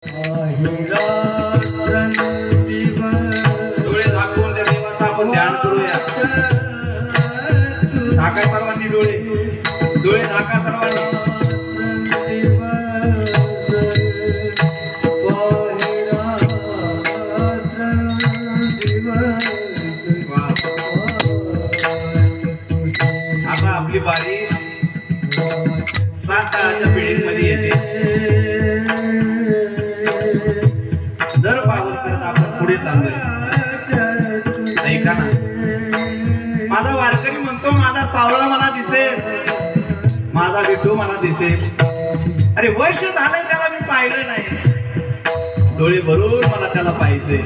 डोळे झाकून त्या देवाचं आपण ध्यान करूया. झाका सर्वांनी डोळे, डोळे झाका सर्वांनी. आता आपली बारी 7 ताळाच्या पिढीमध्ये येते. जर पावन करत आपण पुढे चाललोय ऐका ना. माझा वारकरी म्हणतो माझा सावळा मला दिसेल, माझा विठू मला दिसेल. अरे वर्ष झालंय त्याला मी पाहिलं नाही, डोळे भरून मला त्याला पाहिजे.